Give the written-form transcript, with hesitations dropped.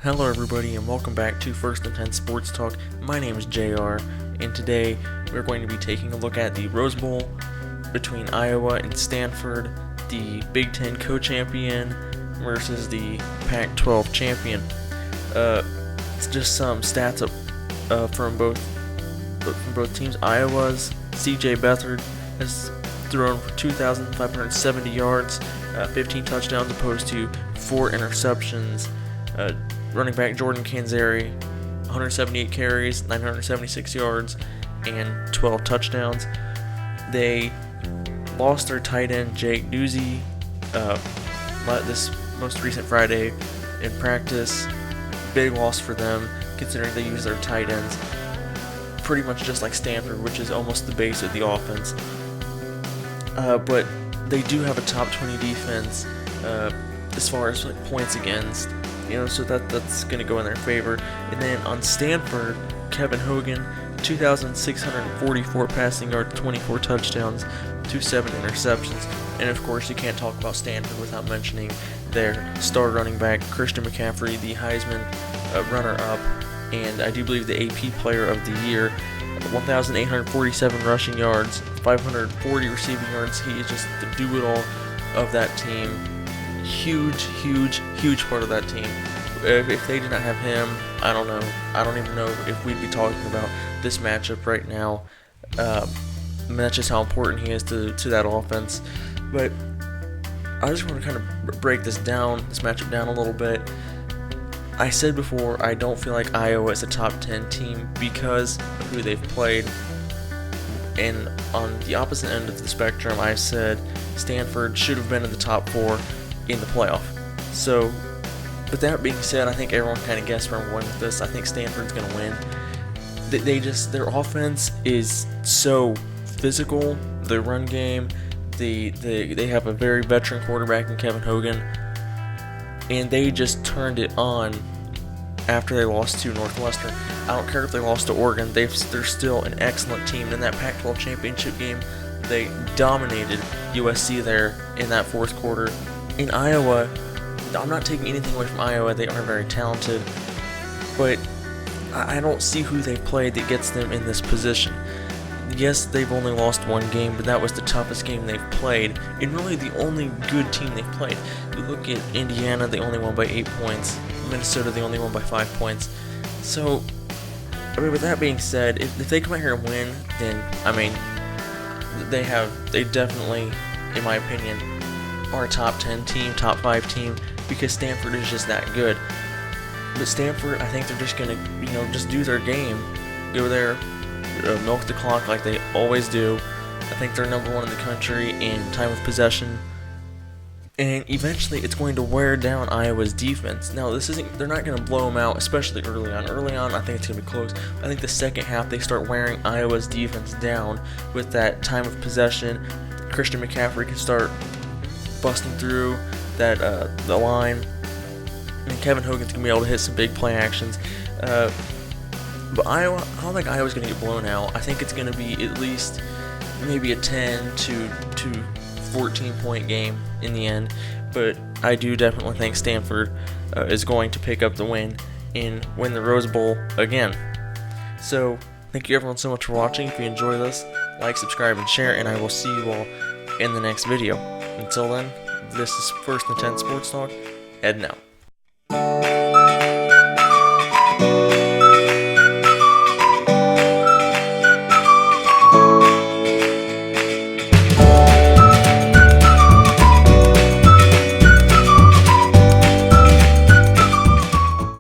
Hello everybody and welcome back to First and 10 Sports Talk. My name is JR and today we're going to be taking a look at the Rose Bowl between Iowa and Stanford, the Big Ten co-champion versus the Pac-12 champion. It's just some stats from both teams. Iowa's C.J. Beathard has thrown for 2,570 yards, 15 touchdowns opposed to 4 interceptions. Running back Jordan Canzeri, 178 carries, 976 yards, and 12 touchdowns. They lost their tight end Jake Doozy this most recent Friday in practice. Big loss for them, considering they use their tight ends pretty much just like Stanford, which is almost the base of the offense. But they do have a top 20 defense as far as points against. So that's going to go in their favor. And then on Stanford, Kevin Hogan, 2,644 passing yards, 24 touchdowns, 7 interceptions. And of course, you can't talk about Stanford without mentioning their star running back, Christian McCaffrey, the Heisman runner-up, and I do believe the AP Player of the Year. 1,847 rushing yards, 540 receiving yards. He is just the do-it-all of that team. Huge part of that team. If they did not have him, I don't know. I don't even know if we'd be talking about this matchup right now. That's just how important he is to that offense. But I just want to kind of break this matchup down a little bit. I said before, I don't feel like Iowa is a top 10 team because of who they've played. And on the opposite end of the spectrum, I said Stanford should have been in the top 4 in the playoff. So, with that being said, I think everyone kind of guessed where I'm going with this. I think Stanford's going to win. Their offense is so physical. The run game, they have a very veteran quarterback in Kevin Hogan, and they just turned it on after they lost to Northwestern. I don't care if they lost to Oregon. They're still an excellent team. In that Pac-12 championship game, they dominated USC there in that fourth quarter. In Iowa, I'm not taking anything away from Iowa. They are very talented, but I don't see who they've played that gets them in this position. Yes, they've only lost one game, but that was the toughest game they've played, and really the only good team they've played. You look at Indiana, they only won by 8 points. Minnesota, they only won by 5 points. So, with that being said, if they come out here and win, then, they definitely, in my opinion, are a top 10 team, top 5 team, because Stanford is just that good. But Stanford, I think they're just going to, just do their game, go there, milk the clock like they always do. I think they're number 1 in the country in time of possession, and eventually it's going to wear down Iowa's defense. Now, they're not going to blow them out, especially early on. Early on, I think it's going to be close. I think the second half, they start wearing Iowa's defense down with that time of possession. Christian McCaffrey can start busting through that the line, and Kevin Hogan's gonna be able to hit some big play actions. But Iowa, I don't think Iowa's gonna get blown out. I think it's gonna be at least maybe a 10 to 14 point game in the end. But I do definitely think Stanford is going to pick up the win and win the Rose Bowl again. So thank you everyone so much for watching. If you enjoy this, like, subscribe, and share, and I will see you all in the next video. Until then, this is First and 10 Sports Talk, heading out.